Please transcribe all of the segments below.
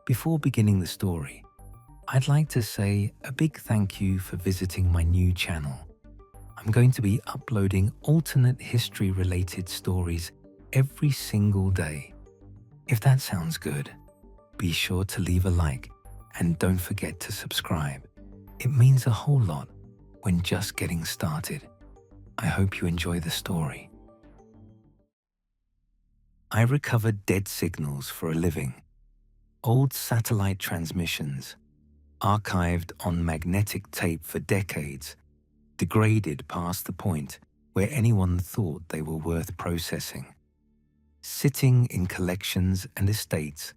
Before beginning the story, I'd like to say a big thank you for visiting my new channel. I'm going to be uploading alternate history-related stories every single day. If that sounds good, be sure to leave a like and don't forget to subscribe. It means a whole lot when just getting started. I hope you enjoy the story. I recovered dead signals for a living. Old satellite transmissions, archived on magnetic tape for decades, degraded past the point where anyone thought they were worth processing. Sitting in collections and estates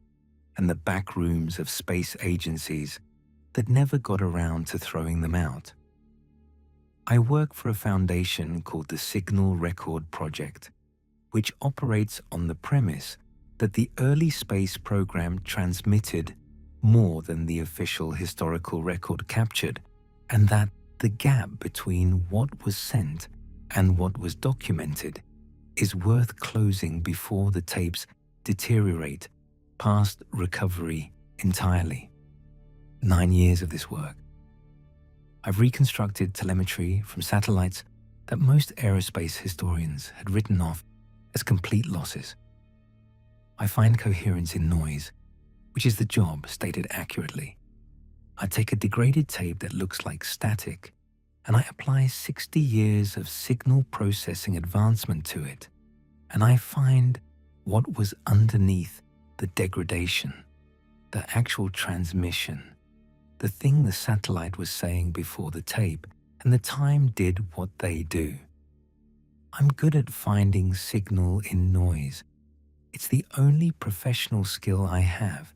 and the back rooms of space agencies that never got around to throwing them out. I work for a foundation called the Signal Record Project, which operates on the premise that the early space program transmitted more than the official historical record captured, and that the gap between what was sent and what was documented is worth closing before the tapes deteriorate past recovery entirely. 9 years of this work. I've reconstructed telemetry from satellites that most aerospace historians had written off as complete losses. I find coherence in noise, which is the job stated accurately. I take a degraded tape that looks like static, and I apply 60 years of signal processing advancement to it, and I find what was underneath the degradation, the actual transmission, the thing the satellite was saying before the tape, and the time did what they do. I'm good at finding signal in noise. It's the only professional skill I have,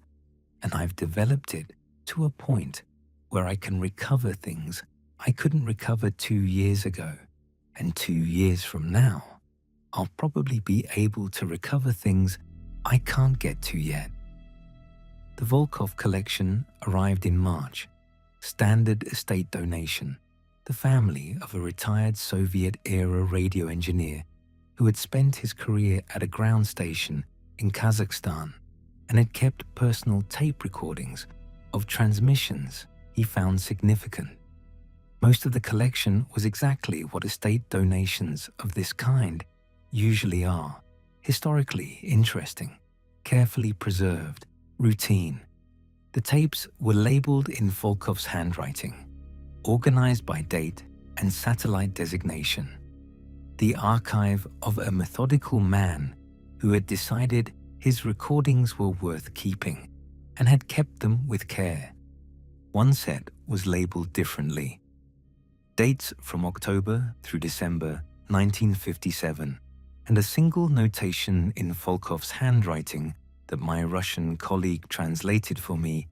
and I've developed it to a point where I can recover things I couldn't recover 2 years ago, and 2 years from now, I'll probably be able to recover things I can't get to yet. The Volkov collection arrived in March, standard estate donation, the family of a retired Soviet-era radio engineer who had spent his career at a ground station in Kazakhstan and had kept personal tape recordings of transmissions he found significant. Most of the collection was exactly what estate donations of this kind usually are: historically interesting, carefully preserved, routine. The tapes were labeled in Volkov's handwriting, organized by date and satellite designation. The archive of a methodical man who had decided his recordings were worth keeping and had kept them with care. One set was labeled differently. Dates from October through December 1957, and a single notation in Volkov's handwriting that my Russian colleague translated for me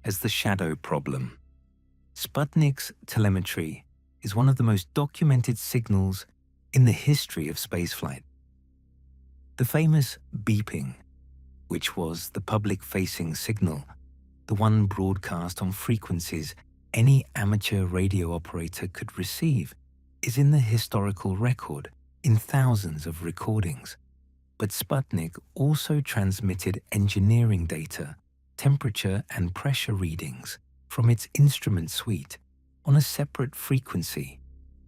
as the shadow problem. Sputnik's telemetry is one of the most documented signals in the history of spaceflight. The famous beeping, which was the public-facing signal, the one broadcast on frequencies any amateur radio operator could receive, is in the historical record in thousands of recordings. But Sputnik also transmitted engineering data, temperature and pressure readings from its instrument suite on a separate frequency,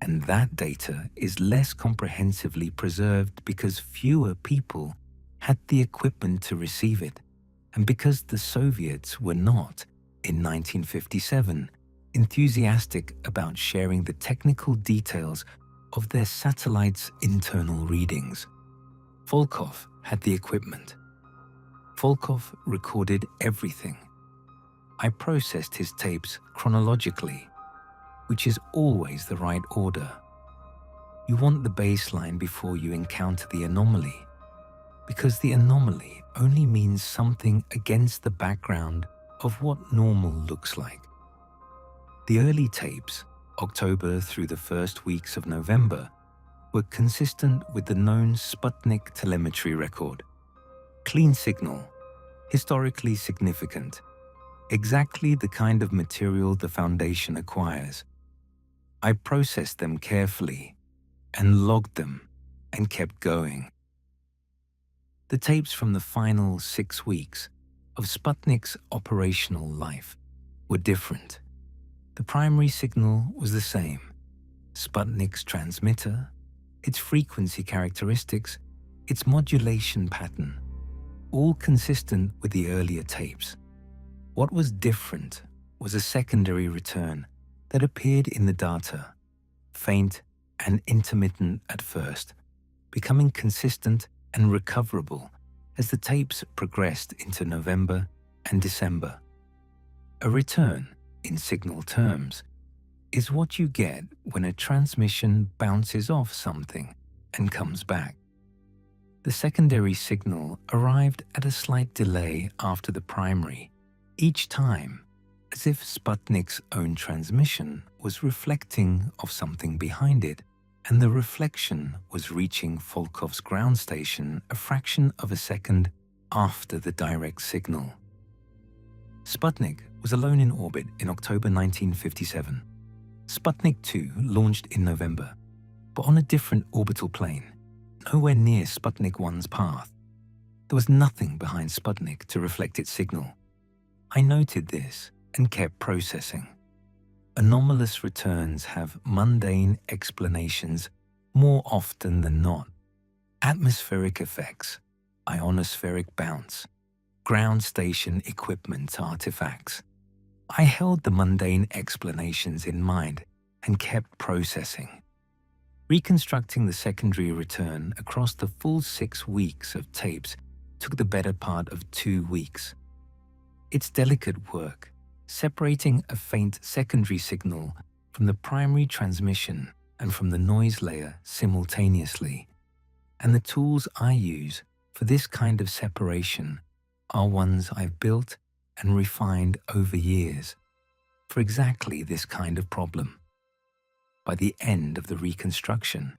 and that data is less comprehensively preserved because fewer people had the equipment to receive it, and because the Soviets were not, in 1957, enthusiastic about sharing the technical details of their satellite's internal readings. Volkov had the equipment. Volkov recorded everything. I processed his tapes chronologically, which is always the right order. You want the baseline before you encounter the anomaly, because the anomaly only means something against the background of what normal looks like. The early tapes, October through the first weeks of November, were consistent with the known Sputnik telemetry record. Clean signal, historically significant, exactly the kind of material the Foundation acquires. I processed them carefully and logged them and kept going. The tapes from the final 6 weeks of Sputnik's operational life were different. The primary signal was the same: Sputnik's transmitter, its frequency characteristics, its modulation pattern, all consistent with the earlier tapes. What was different was a secondary return that appeared in the data, faint and intermittent at first, becoming consistent and recoverable as the tapes progressed into November and December. A return, in signal terms, is what you get when a transmission bounces off something and comes back. The secondary signal arrived at a slight delay after the primary, each time as if Sputnik's own transmission was reflecting off something behind it, and the reflection was reaching Volkov's ground station a fraction of a second after the direct signal. Sputnik was alone in orbit in October 1957. Sputnik 2 launched in November, but on a different orbital plane, nowhere near Sputnik 1's path. There was nothing behind Sputnik to reflect its signal. I noted this and kept processing. Anomalous returns have mundane explanations more often than not. Atmospheric effects, ionospheric bounce, ground station equipment artifacts. I held the mundane explanations in mind and kept processing. Reconstructing the secondary return across the full 6 weeks of tapes took the better part of 2 weeks. It's delicate work, separating a faint secondary signal from the primary transmission and from the noise layer simultaneously. And the tools I use for this kind of separation are ones I've built and refined over years for exactly this kind of problem. By the end of the reconstruction,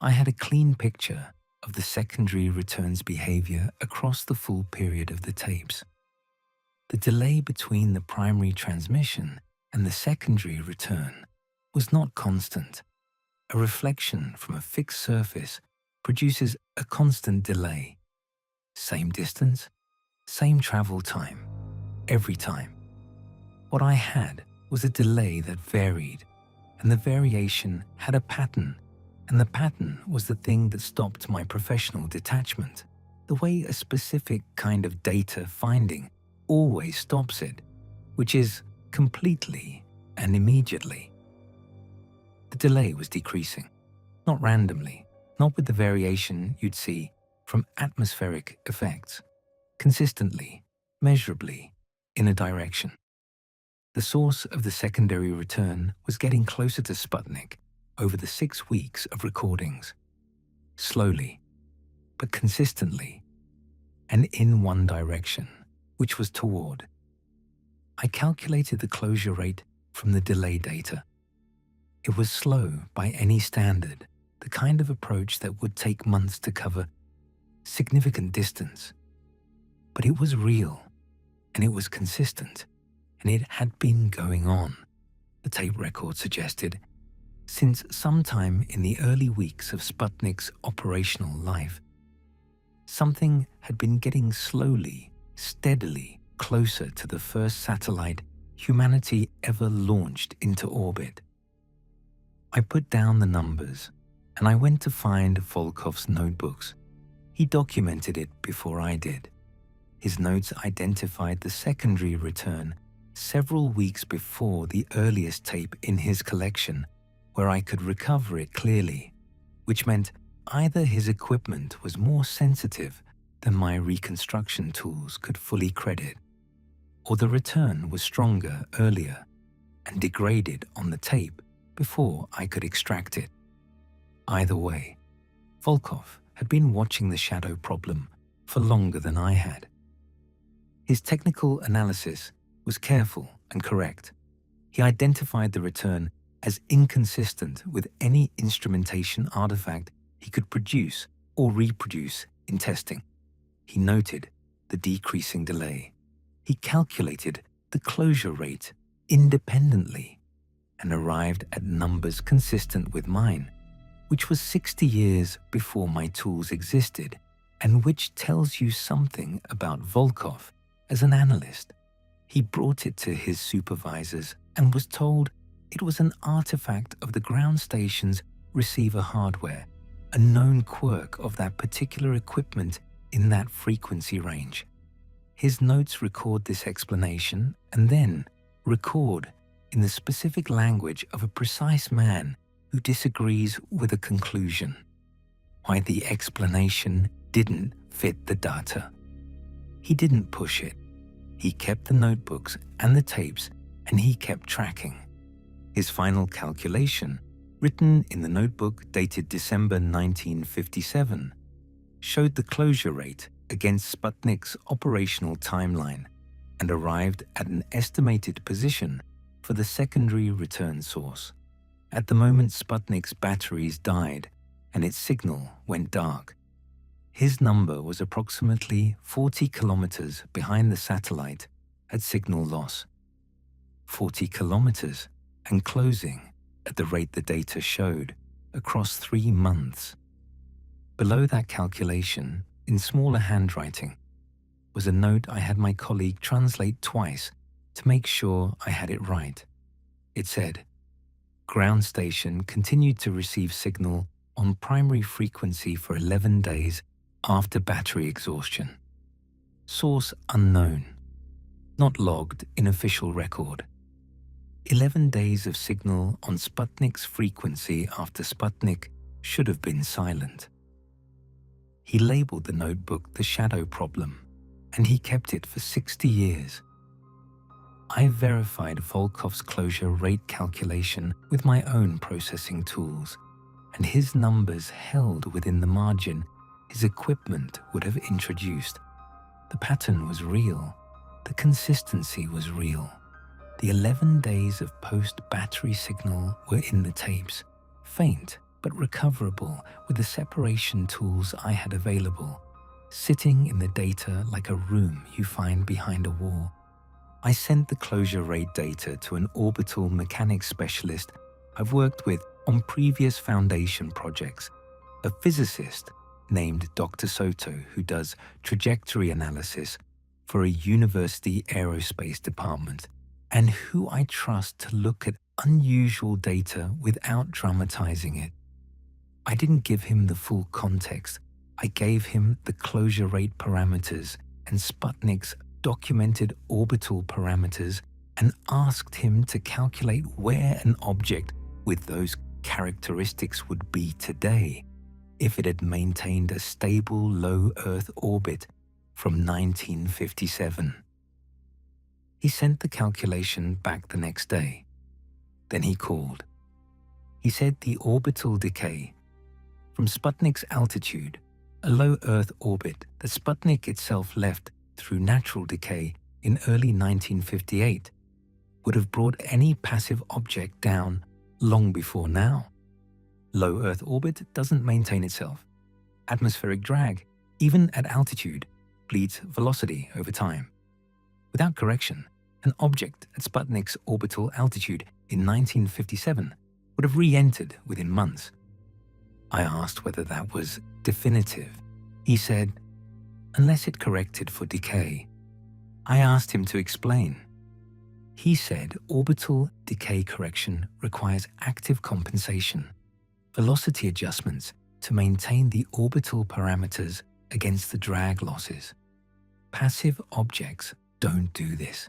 I had a clean picture of the secondary return's behavior across the full period of the tapes. The delay between the primary transmission and the secondary return was not constant. A reflection from a fixed surface produces a constant delay. Same distance, same travel time, every time. What I had was a delay that varied, and the variation had a pattern, and the pattern was the thing that stopped my professional detachment, the way a specific kind of data finding always stops it, which is completely and immediately. The delay was decreasing, not randomly, not with the variation you'd see from atmospheric effects, consistently, measurably, in a direction. The source of the secondary return was getting closer to Sputnik over the 6 weeks of recordings, slowly, but consistently, and in one direction, which was toward. I calculated the closure rate from the delay data. It was slow by any standard, the kind of approach that would take months to cover significant distance. But it was real, and it was consistent, and it had been going on, the tape record suggested, since sometime in the early weeks of Sputnik's operational life. Something had been getting slowly, steadily closer to the first satellite humanity ever launched into orbit. I put down the numbers, and I went to find Volkov's notebooks. He documented it before I did. His notes identified the secondary return several weeks before the earliest tape in his collection, where I could recover it clearly, which meant either his equipment was more sensitive than my reconstruction tools could fully credit, or the return was stronger earlier and degraded on the tape before I could extract it. Either way, Volkov had been watching the shadow problem for longer than I had. His technical analysis was careful and correct. He identified the return as inconsistent with any instrumentation artifact he could produce or reproduce in testing. He noted the decreasing delay. He calculated the closure rate independently and arrived at numbers consistent with mine, which was 60 years before my tools existed, and which tells you something about Volkov as an analyst. He brought it to his supervisors and was told it was an artifact of the ground station's receiver hardware, a known quirk of that particular equipment in that frequency range. His notes record this explanation and then record in the specific language of a precise man who disagrees with a conclusion, why the explanation didn't fit the data. He didn't push it. He kept the notebooks and the tapes, and he kept tracking. His final calculation, written in the notebook dated December 1957, showed the closure rate against Sputnik's operational timeline and arrived at an estimated position for the secondary return source. At the moment Sputnik's batteries died and its signal went dark, his number was approximately 40 kilometers behind the satellite at signal loss. 40 kilometers and closing at the rate the data showed across 3 months. Below that calculation, in smaller handwriting, was a note I had my colleague translate twice to make sure I had it right. It said, "Ground station continued to receive signal on primary frequency for 11 days after battery exhaustion. Source unknown. Not logged in official record. 11 days of signal on Sputnik's frequency after Sputnik should have been silent." He labeled the notebook the shadow problem, and he kept it for 60 years. I verified Volkov's closure rate calculation with my own processing tools, and his numbers held within the margin his equipment would have introduced. The pattern was real. The consistency was real. The 11 days of post-battery signal were in the tapes, faint but recoverable with the separation tools I had available, sitting in the data like a room you find behind a wall. I sent the closure rate data to an orbital mechanics specialist I've worked with on previous foundation projects, a physicist named Dr. Soto who does trajectory analysis for a university aerospace department, and who I trust to look at unusual data without dramatizing it. I didn't give him the full context. I gave him the closure rate parameters and Sputnik's documented orbital parameters and asked him to calculate where an object with those characteristics would be today if it had maintained a stable low Earth orbit from 1957. He sent the calculation back the next day. Then he called. He said the orbital decay from Sputnik's altitude, a low Earth orbit that Sputnik itself left through natural decay in early 1958, would have brought any passive object down long before now. Low Earth orbit doesn't maintain itself. Atmospheric drag, even at altitude, bleeds velocity over time. Without correction, an object at Sputnik's orbital altitude in 1957 would have re-entered within months. I asked whether that was definitive. He said, unless it corrected for decay. I asked him to explain. He said orbital decay correction requires active compensation, velocity adjustments to maintain the orbital parameters against the drag losses. Passive objects don't do this.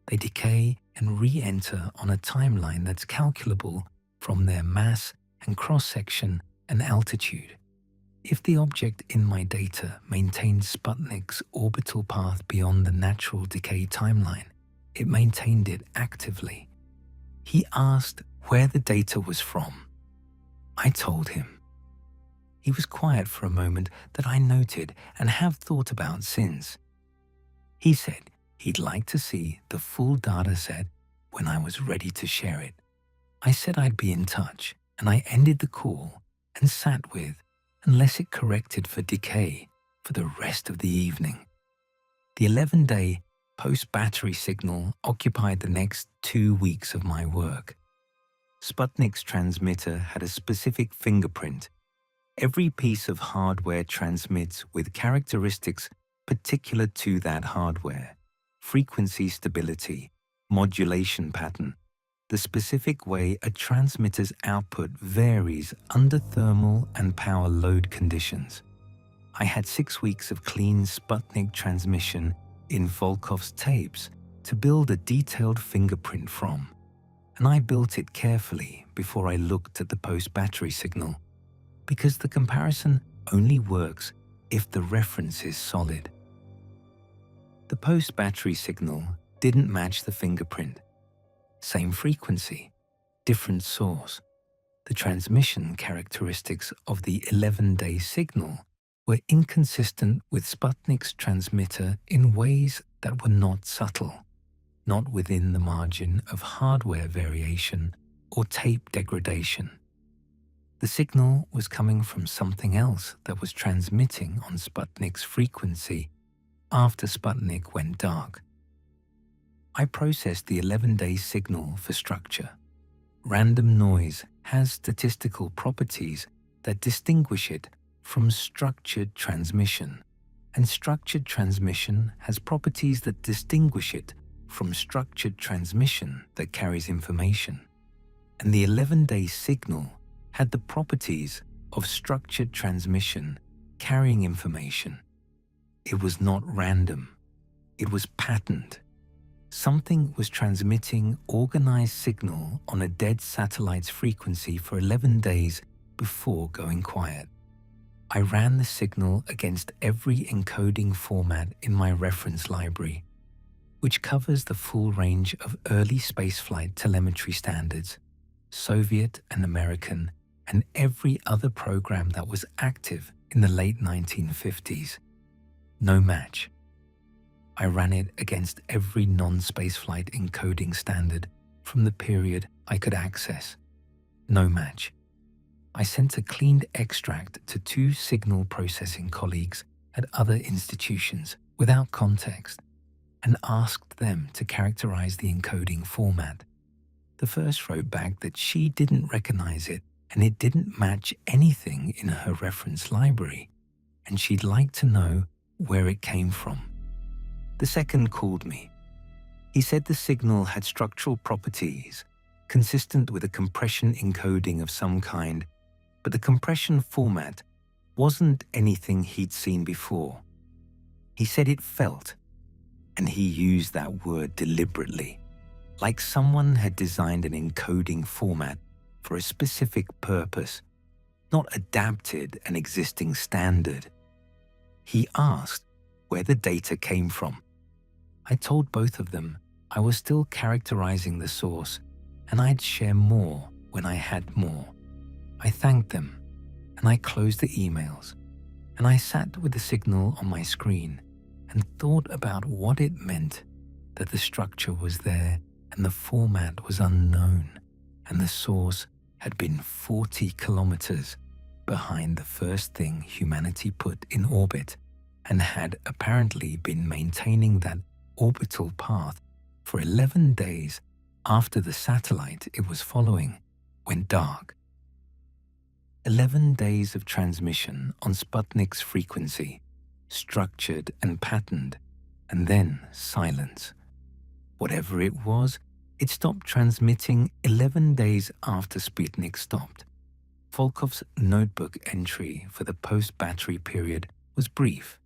They decay and re-enter on a timeline that's calculable from their mass and cross-section and altitude. If the object in my data maintained Sputnik's orbital path beyond the natural decay timeline, it maintained it actively. He asked where the data was from. I told him. He was quiet for a moment that I noted and have thought about since. He said he'd like to see the full data set when I was ready to share it. I said I'd be in touch, and I ended the call and sat with, unless it corrected for decay, for the rest of the evening. The 11-day post-battery signal occupied the next 2 weeks of my work. Sputnik's transmitter had a specific fingerprint. Every piece of hardware transmits with characteristics particular to that hardware. frequency stability, modulation pattern, the specific way a transmitter's output varies under thermal and power load conditions. I had 6 weeks of clean Sputnik transmission in Volkov's tapes to build a detailed fingerprint from, and I built it carefully before I looked at the post-battery signal, because the comparison only works if the reference is solid. The post-battery signal didn't match the fingerprint. Same frequency, different source. The transmission characteristics of the 11-day signal were inconsistent with Sputnik's transmitter in ways that were not subtle, not within the margin of hardware variation or tape degradation. The signal was coming from something else that was transmitting on Sputnik's frequency after Sputnik went dark. I processed the 11-day signal for structure. Random noise has statistical properties that distinguish it from structured transmission, and structured transmission has properties that distinguish it from structured transmission that carries information. And the 11-day signal had the properties of structured transmission carrying information. It was not random. It was patterned. Something was transmitting organized signal on a dead satellite's frequency for 11 days before going quiet. I ran the signal against every encoding format in my reference library, which covers the full range of early spaceflight telemetry standards, Soviet and American, and every other program that was active in the late 1950s. No match. I ran it against every non-spaceflight encoding standard from the period I could access. No match. I sent a cleaned extract to 2 signal processing colleagues at other institutions without context and asked them to characterize the encoding format. The first wrote back that she didn't recognize it and it didn't match anything in her reference library, and she'd like to know where it came from. The second called me. He said the signal had structural properties consistent with a compression encoding of some kind, but the compression format wasn't anything he'd seen before. He said it felt, and he used that word deliberately, like someone had designed an encoding format for a specific purpose, not adapted an existing standard. He asked where the data came from. I told both of them I was still characterizing the source and I'd share more when I had more. I thanked them and I closed the emails, and I sat with the signal on my screen and thought about what it meant that the structure was there and the format was unknown and the source had been 40 kilometers behind the first thing humanity put in orbit and had apparently been maintaining that orbital path for 11 days after the satellite it was following went dark. 11 days of transmission on Sputnik's frequency, structured and patterned, and then silence. Whatever it was, it stopped transmitting 11 days after Sputnik stopped. Volkov's notebook entry for the post-battery period was brief.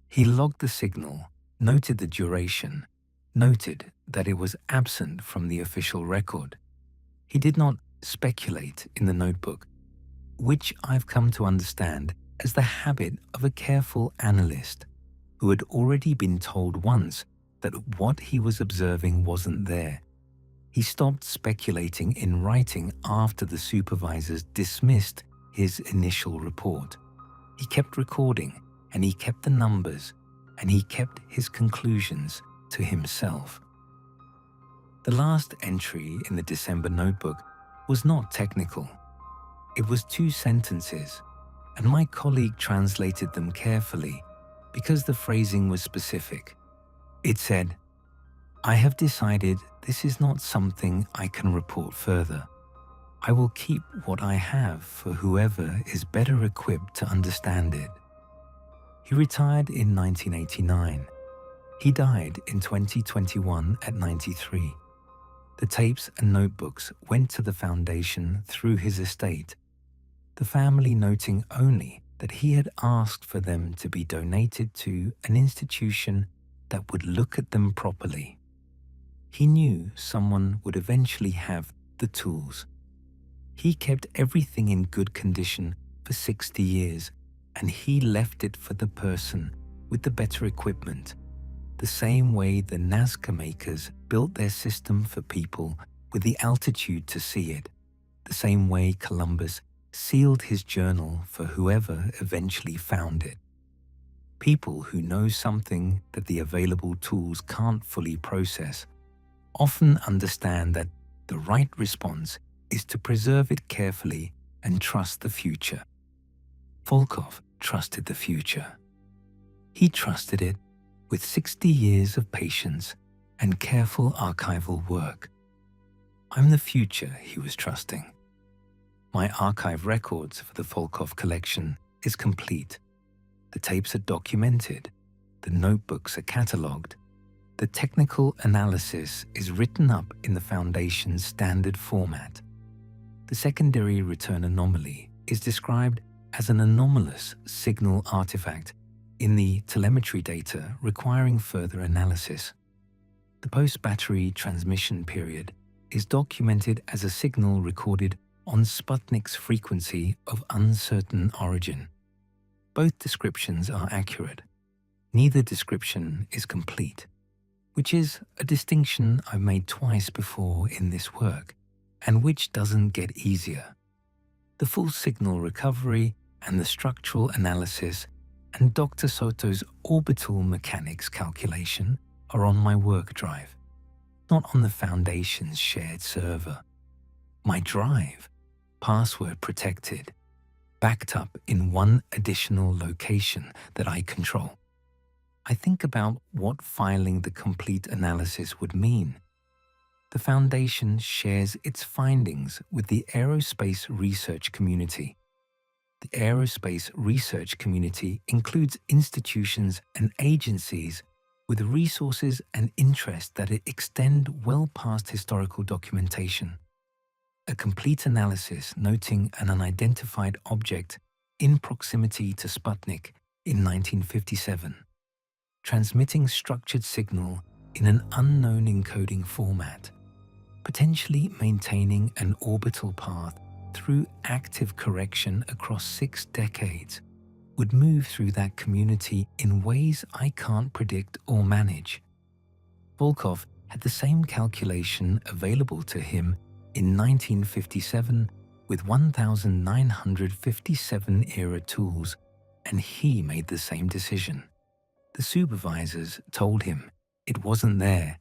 He logged the signal, noted the duration, noted that it was absent from the official record. He did not speculate in the notebook, which I've come to understand as the habit of a careful analyst who had already been told once that what he was observing wasn't there. He stopped speculating in writing after the supervisors dismissed his initial report. He kept recording, and he kept the numbers, and he kept his conclusions to himself. The last entry in the December notebook was not technical. It was 2 sentences, and my colleague translated them carefully because the phrasing was specific. It said, "I have decided this is not something I can report further. I will keep what I have for whoever is better equipped to understand it." He retired in 1989. He died in 2021 at 93. The tapes and notebooks went to the foundation through his estate, the family noting only that he had asked for them to be donated to an institution that would look at them properly. He knew someone would eventually have the tools. He kept everything in good condition for 60 years, and he left it for the person with the better equipment, the same way the Nazca makers built their system for people with the altitude to see it, the same way Columbus sealed his journal for whoever eventually found it. People who know something that the available tools can't fully process often understand that the right response is to preserve it carefully and trust the future. Volkov trusted the future. He trusted it with 60 years of patience and careful archival work. I'm the future he was trusting. My archive records for the Volkov collection is complete. The tapes are documented, the notebooks are catalogued, the technical analysis is written up in the Foundation's standard format. The secondary return anomaly is described as an anomalous signal artifact in the telemetry data requiring further analysis. The post-battery transmission period is documented as a signal recorded on Sputnik's frequency of uncertain origin. Both descriptions are accurate. Neither description is complete, which is a distinction I've made twice before in this work, and which doesn't get easier. The full signal recovery and the structural analysis and Dr. Soto's orbital mechanics calculation are on my work drive, not on the Foundation's shared server. My drive, password protected, backed up in one additional location that I control. I think about what filing the complete analysis would mean. The Foundation shares its findings with the aerospace research community. The aerospace research community includes institutions and agencies with resources and interests that extend well past historical documentation. A complete analysis noting an unidentified object in proximity to Sputnik in 1957, transmitting structured signal in an unknown encoding format, potentially maintaining an orbital path through active correction across 6 decades, would move through that community in ways I can't predict or manage. Volkov had the same calculation available to him in 1957 with 1,957 era tools, and he made the same decision. The supervisors told him it wasn't there.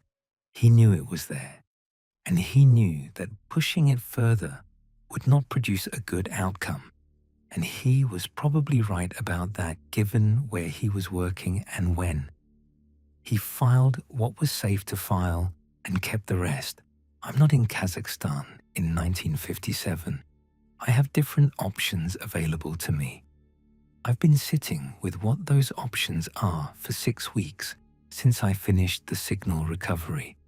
He knew it was there, and he knew that pushing it further would not produce a good outcome, and he was probably right about that given where he was working and when. He filed what was safe to file and kept the rest. I'm not in Kazakhstan in 1957. I have different options available to me. I've been sitting with what those options are for 6 weeks since I finished the signal recovery,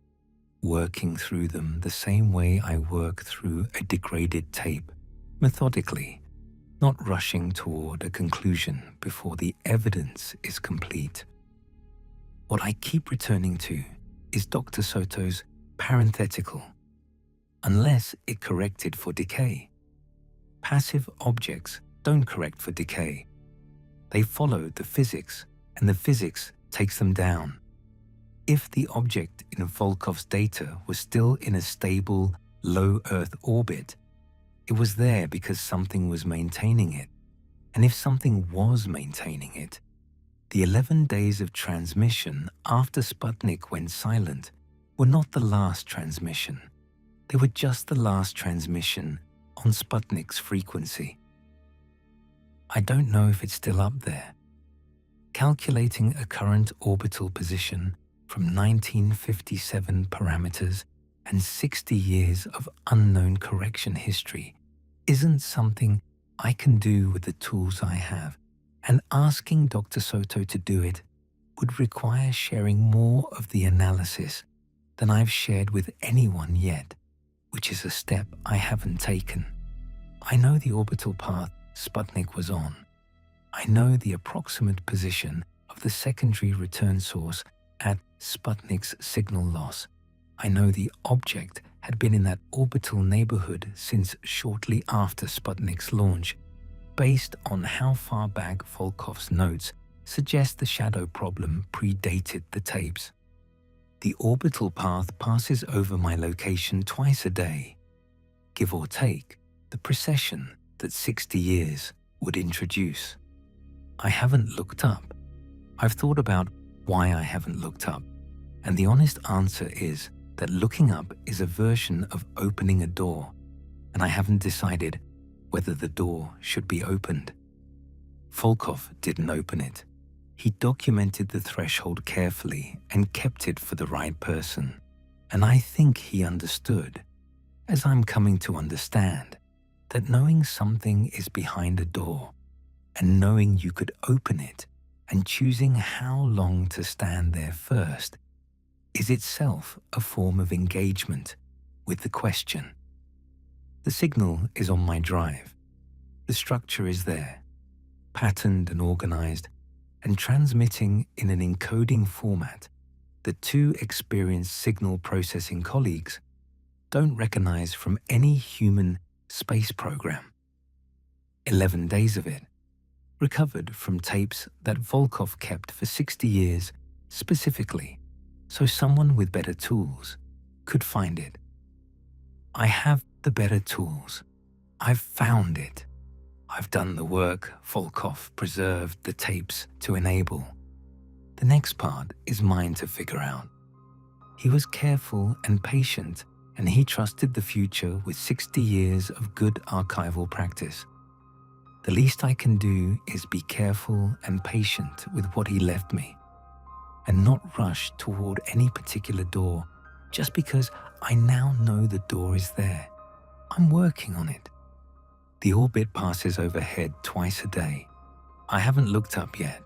working through them the same way I work through a degraded tape, methodically, not rushing toward a conclusion before the evidence is complete. What I keep returning to is Dr. Soto's parenthetical, unless it corrected for decay. Passive objects don't correct for decay. They follow the physics, and the physics takes them down. If the object in Volkov's data was still in a stable, low Earth orbit, it was there because something was maintaining it. And if something was maintaining it, the 11 days of transmission after Sputnik went silent were not the last transmission. They were just the last transmission on Sputnik's frequency. I don't know if it's still up there. Calculating a current orbital position from 1957 parameters and 60 years of unknown correction history isn't something I can do with the tools I have, and asking Dr. Soto to do it would require sharing more of the analysis than I've shared with anyone yet, which is a step I haven't taken. I know the orbital path Sputnik was on. I know the approximate position of the secondary return source at Sputnik's signal loss. I know the object had been in that orbital neighborhood since shortly after Sputnik's launch, based on how far back Volkov's notes suggest the shadow problem predated the tapes. The orbital path passes over my location twice a day, give or take the precession that 60 years would introduce. I haven't looked up. I've thought about why I haven't looked up, and the honest answer is that looking up is a version of opening a door, and I haven't decided whether the door should be opened. Volkov didn't open it. He documented the threshold carefully and kept it for the right person, and I think he understood, as I'm coming to understand, that knowing something is behind a door and knowing you could open it and choosing how long to stand there first is itself a form of engagement with the question. The signal is on my drive. The structure is there, patterned and organized, and transmitting in an encoding format that two experienced signal processing colleagues don't recognize from any human space program. 11 days of it, recovered from tapes that Volkov kept for 60 years specifically, so someone with better tools could find it. I have the better tools. I've found it. I've done the work Volkov preserved the tapes to enable. The next part is mine to figure out. He was careful and patient, and he trusted the future with 60 years of good archival practice. The least I can do is be careful and patient with what he left me, and not rush toward any particular door just because I now know the door is there. I'm working on it. The orbit passes overhead twice a day. I haven't looked up yet.